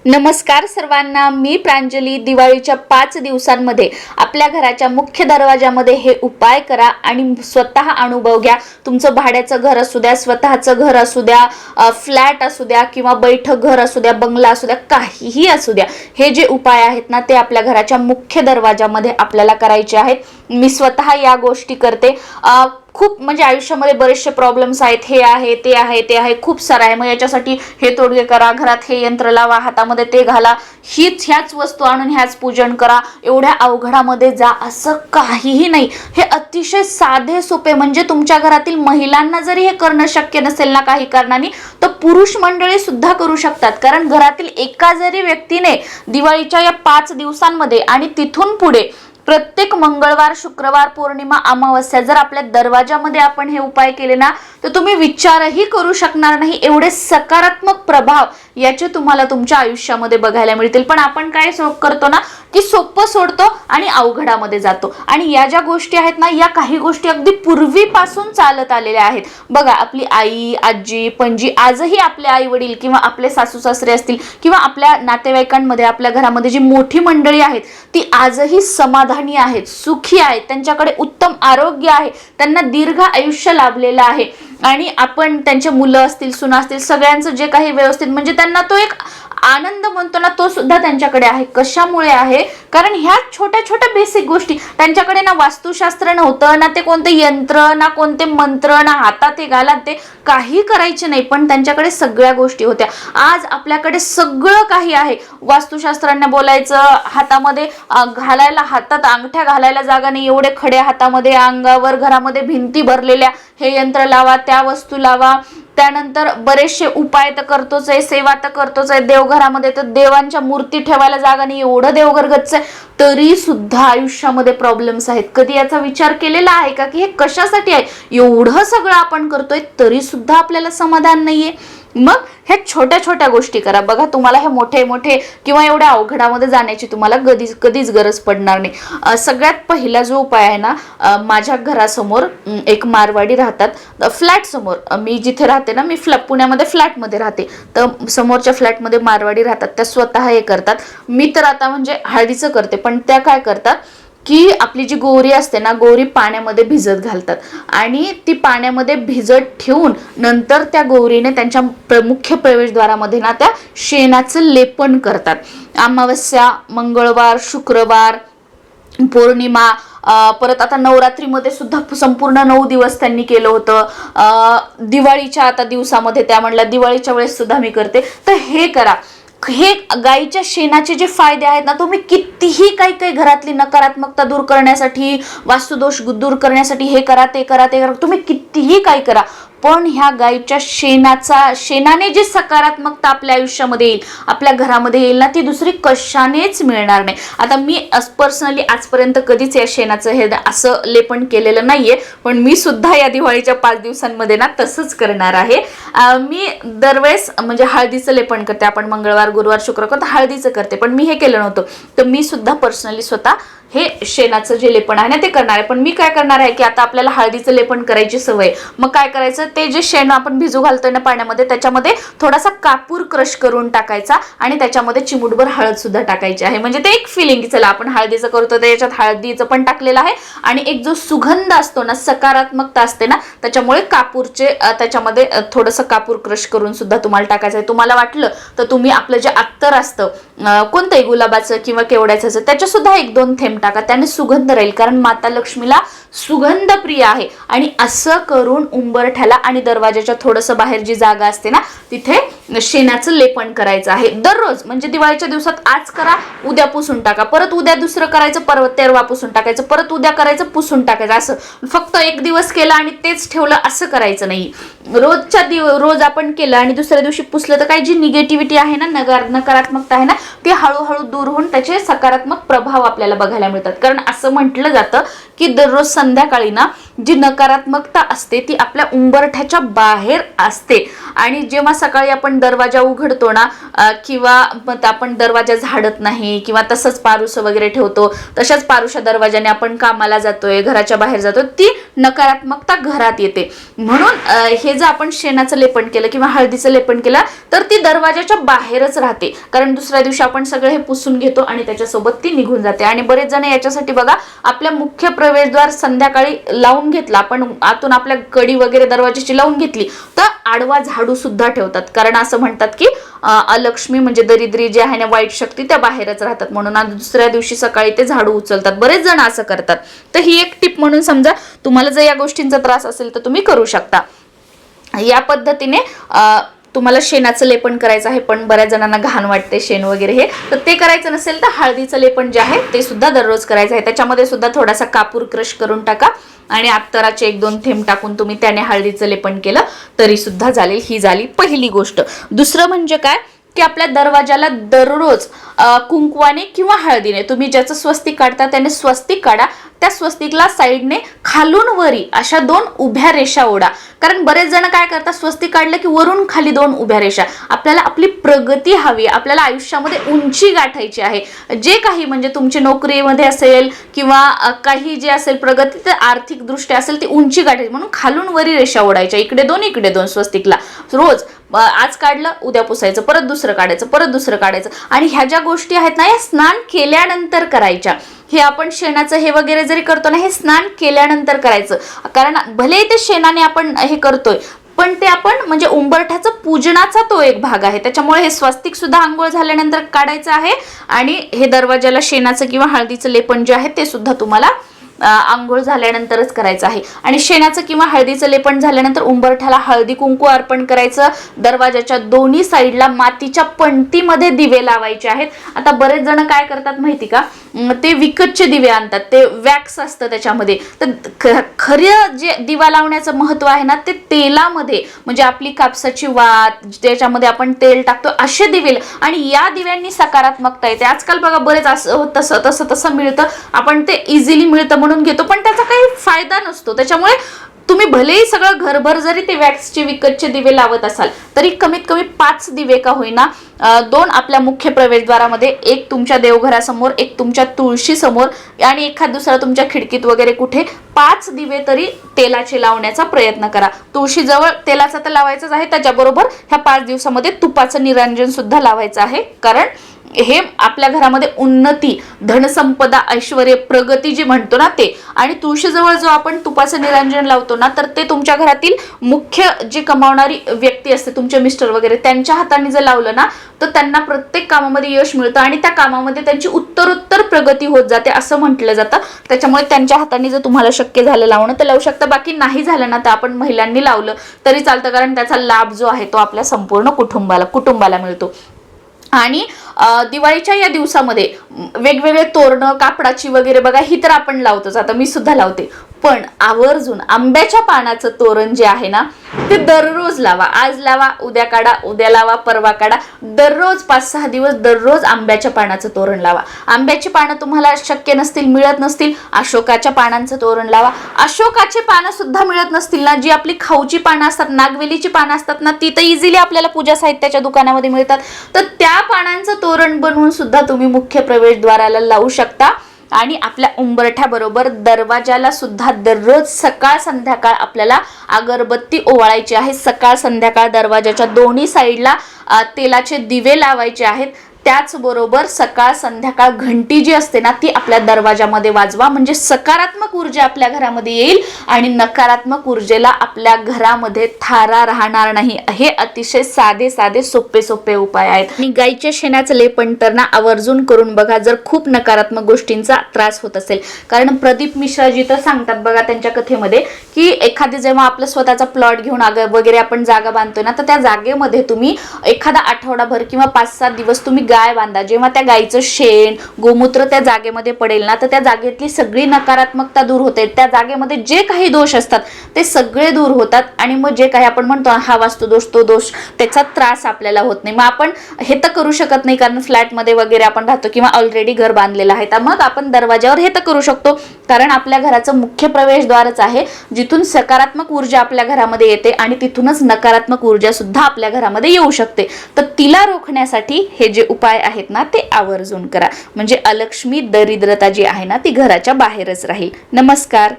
नमस्कार सर्वांना, मी प्रांजली. दिवाळीच्या 5 दिवसांमध्ये आपल्या घराच्या मुख्य दरवाजामध्ये हे उपाय करा आणि स्वतः अनुभव घ्या. तुमचं भाड्याचं घर असू द्या, स्वतःचं घर असू द्या, फ्लॅट असू द्या किंवा बैठक घर असू द्या, बंगला असू द्या, काहीही असू द्या, हे जे उपाय आहेत ना ते आपल्या घराच्या मुख्य दरवाजामध्ये आपल्याला करायचे आहेत. मी स्वतः या गोष्टी करते. खूप म्हणजे आयुष्यामध्ये बरेचसे प्रॉब्लेम्स आहेत, हे आहे ते आहे ते आहे, खूप सारं आहे. मग याच्यासाठी हे तोडगे करा, घरात हे यंत्र लावा, हातामध्ये ते घाला, ह्याच वस्तू आणून ह्याच पूजन करा, एवढ्या अवघडामध्ये जा, असं काहीही नाही. हे अतिशय साधे सोपे, म्हणजे तुमच्या घरातील महिलांना जरी हे करणं शक्य नसेल ना काही कारणाने, तर पुरुष मंडळी सुद्धा करू शकतात. कारण घरातील एका जरी व्यक्तीने दिवाळीच्या या 5 दिवसांमध्ये आणि तिथून पुढे प्रत्येक मंगळवार, शुक्रवार, पौर्णिमा, अमावस्या जर आपल्या दरवाजामध्ये आपण हे उपाय केले ना, तर तुम्ही विचारही करू शकणार नाही एवढे सकारात्मक प्रभाव याचे तुम्हाला तुमच्या आयुष्यामध्ये बघायला मिळतील. पण आपण काय करतो ना की सोपं सोडतो आणि अवघडामध्ये जातो. आणि या ज्या गोष्टी आहेत ना, या काही गोष्टी अगदी पूर्वीपासून चालत आलेल्या आहेत. बघा, आपली आई, आजी, पणजी, आजही आपले आई वडील किंवा आपले सासू सासरे असतील किंवा आपल्या नातेवाईकांमध्ये, आपल्या घरामध्ये जी मोठी मंडळी आहेत ती आजही समाधानी आहेत, सुखी आहेत, त्यांच्याकडे उत्तम आरोग्य आहे, त्यांना दीर्घ आयुष्य लाभलेलं आहे. आणि आपण त्यांचे मुलं असतील, सुना असतील, सगळ्यांचं जे काही व्यवस्थित, म्हणजे त्यांना तो एक आनंद म्हणतो ना, तो सुद्धा त्यांच्याकडे आहे. कशामुळे आहे? कारण ह्या छोट्या छोट्या बेसिक गोष्टी त्यांच्याकडे ना, वास्तुशास्त्र नव्हतं ना, ते कोणते यंत्र ना, कोणते मंत्र ना, हातात ते घाला, ते काही करायचे नाही, पण त्यांच्याकडे सगळ्या गोष्टी होत्या. आज आपल्याकडे सगळं काही आहे. वास्तुशास्त्रांना बोलायचं, हातामध्ये घालायला, हातात अंगठ्या घालायला जागा नाही, एवढे खडे हातामध्ये, अंगावर, घरामध्ये भिंती भरलेल्या, हे यंत्र लावा, त्या वस्तू लावा. त्यानंतर बरेचसे उपाय तर करतोच आहे, सेवा तर करतोच आहे. देवघरामध्ये तर देवांच्या मूर्ती ठेवायला जागा नाही, एवढं देवघर गच्च आहे, तरी सुद्धा आयुष्यामध्ये प्रॉब्लेम्स आहेत. कधी याचा विचार केलेला आहे का की हे कशासाठी आहे? एवढं सगळं आपण करतोय तरी सुद्धा आपल्याला समाधान नाहीये. मग ह्या छोट्या छोट्या गोष्टी करा. बघा, तुम्हाला हे मोठे मोठे किंवा एवढ्या अवघडामध्ये जाण्याची तुम्हाला कधीच गरज पडणार नाही. सगळ्यात पहिला जो उपाय आहे ना, माझ्या घरासमोर एक मारवाडी राहतात. फ्लॅट समोर, मी जिथे राहते ना, मी पुण्यामध्ये फ्लॅटमध्ये राहते, तर समोरच्या फ्लॅटमध्ये मारवाडी राहतात. त्या स्वतः हे करतात. मी तर आता म्हणजे हळदीचं करते, पण त्या काय करतात की आपली जी गोरी असते ना, गोरी पाण्यामध्ये भिजत घालतात आणि ती पाण्यामध्ये भिजत ठेवून नंतर त्या गोरीने त्यांच्या मुख्य प्रवेशद्वारामध्ये ना त्या शेणाचं लेपन करतात. अमावस्या, मंगळवार, शुक्रवार, पौर्णिमा, परत आता नवरात्रीमध्ये सुद्धा संपूर्ण 9 दिवस त्यांनी केलं होतं. दिवाळीच्या आता दिवसामध्ये त्या म्हणल्या, दिवाळीच्या वेळेस सुद्धा मी करते. तर हे करा. हे गाईच्या शेणाचे जे फायदे आहेत ना, तुम्ही कितीही काही घरातली नकारात्मकता दूर करण्यासाठी, वास्तुदोष दूर करण्यासाठी हे करा, ते करा, ते करा, तुम्ही कितीही काही करा, पण ह्या गाईच्या शेणाने जी सकारात्मकता आपल्या आयुष्यामध्ये येईल, आपल्या घरामध्ये येईल ना, ती दुसरी कशानेच मिळणार नाही. आता मी पर्सनली आजपर्यंत कधीच या शेणाचं हे असं लेपन केलेलं नाहीये, पण मी सुद्धा या दिवाळीच्या 5 दिवसांमध्ये ना तसंच करणार आहे. मी दरवेळेस म्हणजे हळदीचं लेपन करते. आपण मंगळवार, गुरुवार, शुक्रवार हळदीचं करते, पण मी हे केलं नव्हतं. तर मी सुद्धा पर्सनली स्वतः हे शेणाचं जे लेपन आहे ना ते करणार आहे. पण मी काय करणार आहे की आता आपल्याला हळदीचं लेपन करायची सवय, मग काय करायचं, ते जे शेण आपण भिजू घालतोय ना पाण्यामध्ये, त्याच्यामध्ये थोडासा कापूर क्रश करून टाकायचा आणि त्याच्यामध्ये चिमूटभर हळद सुद्धा टाकायची आहे. म्हणजे ते एक फिलिंग की चला आपण हळदीचं करतो, त्याच्यात हळदीचं पण टाकलेलं आहे आणि एक जो सुगंध असतो ना, सकारात्मकता असते ना, त्याच्यामुळे कापूरचे त्याच्यामध्ये थोडंसं कापूर क्रश करून सुद्धा तुम्हाला टाकायचं आहे. तुम्हाला वाटलं तर तुम्ही आपलं जे अत्तर असतं कोणतंही, गुलाबाचं किंवा केवड्याचं, त्याच्या सुद्धा 1-2 थेंब टाका, त्याने सुगंध राहील. कारण माता लक्ष्मीला सुगंध प्रिय आहे. आणि असं करून उंबरठ्याला आणि दरवाजाच्या थोडंसं बाहेर जी जागा असते ना, तिथे शेणाचं लेपन करायचं आहे दररोज. म्हणजे दिवाळीच्या दिवसात आज करा, उद्या पुसून टाका, परत उद्या दुसरं करायचं, परत तेरवा पुसून टाकायचं, परत उद्या करायचं, पुसून टाकायचं. असं फक्त एक दिवस केलं आणि तेच ठेवलं असं करायचं नाही. रोज आपण केलं आणि दुसऱ्या दिवशी पुसलं तर काही जी निगेटिव्हिटी आहे ना, नकारात्मकता आहे ना, ती हळूहळू दूर होऊन त्याचे सकारात्मक प्रभाव आपल्याला बघायला मिळतात. कारण असं म्हटलं जातं की दररोज संध्याकाळी ना जी नकारात्मकता असते ती आपल्या उंबरठ्याच्या बाहेर असते. आणि जेव्हा सकाळी आपण दरवाजा उघडतो ना किंवा आपण दरवाजा झाडत नाही किंवा तसंच पारुस वगैरे ठेवतो, तशाच पारुशा दरवाजाने आपण कामाला जातोय, घराच्या बाहेर जातो, ती नकारात्मकता घरात येते. म्हणून हे जर आपण शेणाचं लेपन केलं किंवा हळदीचं लेपन केलं तर ती दरवाजाच्या बाहेरच राहते, कारण दुसऱ्या दिवशी आपण सगळं हे पुसून घेतो आणि त्याच्यासोबत ती निघून जाते. आणि बरेच जण याच्यासाठी बघा आपल्या मुख्य प्रवेशद्वार संध्याकाळी लावून घेतला, आपण आतून आपल्या कडी वगैरे दरवाजाची लावून घेतली तर आडवा झाडू सुद्धा ठेवतात, कारण असं म्हणतात की अलक्ष्मी म्हणजे दरिद्री जी आहे ना, वाईट शक्ती त्या बाहेरच राहतात, म्हणून दुसऱ्या दिवशी सकाळी ते झाडू उचलतात. बरेच जण असं करतात. तर ही एक टिप म्हणून समजा, तुम्हाला जर या गोष्टींचा त्रास असेल तर तुम्ही करू शकता. या पद्धतीने तुम्हाला शेणाचं लेपन करायचं आहे, पण बऱ्याच जणांना घाण वाटते शेण वगैरे हे, तर ते करायचं नसेल तर हळदीचं लेपन जे आहे ते सुद्धा दररोज करायचं आहे. त्याच्यामध्ये सुद्धा थोडासा कापूर क्रश करून टाका आणि अत्तराचे 1-2 थेंब टाकून तुम्ही त्याने हळदीचं लेपन केलं तरी सुद्धा चालेल. ही झाली पहिली गोष्ट. दुसरं म्हणजे काय की आपल्या दरवाजाला दररोज कुंकवाने किंवा हळदीने, तुम्ही ज्याचं स्वस्तिक काढता त्याने स्वस्तिक काढा, त्या स्वस्तिकला साईडने खालून वरी अशा 2 उभ्या रेषा ओढा. कारण बरेच जण काय करतात, स्वस्तिक काढलं की वरून खाली 2 उभ्या रेषा. आपल्याला आपली प्रगती हवी, आपल्याला आयुष्यामध्ये उंची गाठायची आहे. जे काही म्हणजे तुमची नोकरीमध्ये असेल किंवा काही जे असेल प्रगती, तर आर्थिकदृष्ट्या असेल ती उंची गाठायची, म्हणून खालून वरी रेषा ओढायच्या, इकडे 2 इकडे 2 स्वस्तिकला. रोज आज काढलं उद्या पुसायचं, परत दुसरं काढायचं, परत दुसरं काढायचं. आणि ह्या ज्या गोष्टी आहेत ना, या स्नान केल्यानंतर करायच्या. हे आपण शेणाचं हे वगैरे जरी करतो ना, हे स्नान केल्यानंतर करायचं, कारण भले ते शेणाने आपण हे करतोय पण ते आपण म्हणजे उंबरठ्याचं पूजनाचा तो एक भाग आहे. त्याच्यामुळे हे स्वस्तिक सुद्धा आंघोळ झाल्यानंतर काढायचं आहे आणि हे दरवाजाला शेणाचं किंवा हळदीचं लेपन जे आहे ते सुद्धा तुम्हाला आंघोळ झाल्यानंतरच करायचं आहे. आणि शेणाचं किंवा हळदीचं लेपन झाल्यानंतर उंबरठ्याला हळदी कुंकू अर्पण करायचं. दरवाजाच्या दोन्ही साईडला मातीच्या पणतीमध्ये दिवे लावायचे आहेत. आता बरेच जण काय करतात माहिती का, ते विकतचे दिवे आणतात, ते वॅक्स असतं त्याच्यामध्ये. तर खरं जे दिवा लावण्याचं महत्व आहे ना, ते तेलामध्ये, म्हणजे आपली कापसाची वात ज्याच्यामध्ये आपण तेल टाकतो असे दिवे, आणि या दिव्यांनी सकारात्मकता येते. आजकाल बघा बरेच असं तसं मिळतं, आपण ते इझिली मिळतं म्हणून घेतो, पण त्याचा काही फायदा नसतो. त्याच्यामुळे तुम्ही भलेही सगळं घरभर जरी ते वॅक्सचे विकतचे दिवे लावत असाल तरी कमीत कमी 5 दिवे का होईना, 2 आपल्या मुख्य प्रवेशद्वारामध्ये, 1 तुमच्या देवघरासमोर, 1 तुमच्या तुळशी समोर आणि एखाद दुसरा तुमच्या खिडकीत वगैरे कुठे, 5 दिवे तरी तेलाचे लावण्याचा प्रयत्न करा. तुळशीजवळ तेलाचा तर लावायचाच आहे, त्याच्याबरोबर ह्या 5 दिवसामध्ये तुपाचं निरांजन सुद्धा लावायचं आहे, कारण हे आपल्या घरामध्ये उन्नती, धनसंपदा, ऐश्वर्य, प्रगती जी म्हणतो ना ते. आणि तुळशीजवळ जो आपण तुपाचं निरांजन लावतो ना, तर ते तुमच्या घरातील मुख्य जी कमावणारी व्यक्ती असते, तुमचे मिस्टर वगैरे, त्यांच्या हाताने जर लावलं ना तर त्यांना प्रत्येक कामामध्ये यश मिळतं आणि त्या कामामध्ये त्यांची उत्तरोत्तर प्रगती होत जाते असं म्हटलं जातं. त्याच्यामुळे त्यांच्या हाताने जर तुम्हाला शक्य झालं लावणं तर लावू शकता. बाकी नाही झालं ना तर आपण महिलांनी लावलं तरी चालतं, कारण त्याचा लाभ जो आहे तो आपल्या संपूर्ण कुटुंबाला मिळतो. आणि दिवाळीच्या या दिवसामध्ये वेगवेगळे तोरणं कापडाची वगैरे बघा, ही तर आपण लावतोच, आता मी सुद्धा लावते, पण आवर्जून आंब्याच्या पानाचं तोरण जे आहे ना ते दररोज लावा. आज लावा, उद्या काढा, उद्या लावा, परवा काढा, दररोज 5-6 दिवस दररोज आंब्याच्या पानाचं तोरण लावा. आंब्याची पानं तुम्हाला शक्य नसतील, मिळत नसतील, अशोकाच्या पानांचं तोरण लावा. अशोकाचे पानं सुद्धा मिळत नसतील ना, जी आपली खाऊची पानं असतात, नागवेलीची पानं असतात ना, ती तर इझिली आपल्याला पूजा साहित्याच्या दुकानामध्ये मिळतात, तर त्या पानांचं तोरण बनवून सुद्धा तुम्ही मुख्य प्रवेशद्वाराला लावू शकता. आणि आपल्या उंबरठ्याबरोबर दरवाजाला सुद्धा दररोज सकाळ संध्याकाळ आपल्याला अगरबत्ती ओवाळायची आहे. सकाळ संध्याकाळ दरवाजाच्या दोन्ही साईडला तेलाचे दिवे लावायचे आहेत. त्याचबरोबर सकाळ संध्याकाळ घंटी जी असते ना ती आपल्या दरवाजामध्ये वाजवा, म्हणजे सकारात्मक ऊर्जा आपल्या घरामध्ये येईल आणि नकारात्मक ऊर्जेला आपल्या घरामध्ये थारा राहणार नाही. हे अतिशय साधे सोपे उपाय आहेत. आणि गाईच्या शेणाचं लेपन तर ना आवर्जून करून बघा, जर खूप नकारात्मक गोष्टींचा त्रास होत असेल. कारण प्रदीप मिश्राजी तर सांगतात बघा त्यांच्या कथेमध्ये की एखादी जेव्हा आपलं स्वतःचा प्लॉट घेऊन वगैरे आपण जागा बांधतोय ना, तर त्या जागेमध्ये तुम्ही एखादा आठवडाभर किंवा 5-7 दिवस तुम्ही गाय बांधा. जेव्हा त्या गायीचं शेण गोमूत्र त्या जागेमध्ये पडेल ना, तर त्या जागेतली सगळी नकारात्मकता दूर होते. त्या जागेमध्ये जे काही दोष असतात ते सगळे दूर होतात आणि मग जे काही आपण म्हणतो हा वास्तुदोष, तो दोष, त्याचा त्रास आपल्याला होत नाही. मग आपण हे तर करू शकत नाही कारण फ्लॅटमध्ये वगैरे आपण राहतो किंवा ऑलरेडी घर बांधलेलं आहे, तर मग आपण दरवाजावर हे तर करू शकतो कारण आपल्या घराचं मुख्य प्रवेशद्वारच आहे जिथून सकारात्मक ऊर्जा आपल्या घरामध्ये येते आणि तिथूनच नकारात्मक ऊर्जा सुद्धा आपल्या घरामध्ये येऊ शकते. तर तिला रोखण्यासाठी हे जे उपाय आहेत ना ते आवर्जून करा, म्हणजे अलक्ष्मी दरिद्रता जी आहे ना ती घराच्या बाहेरच राहील. नमस्कार.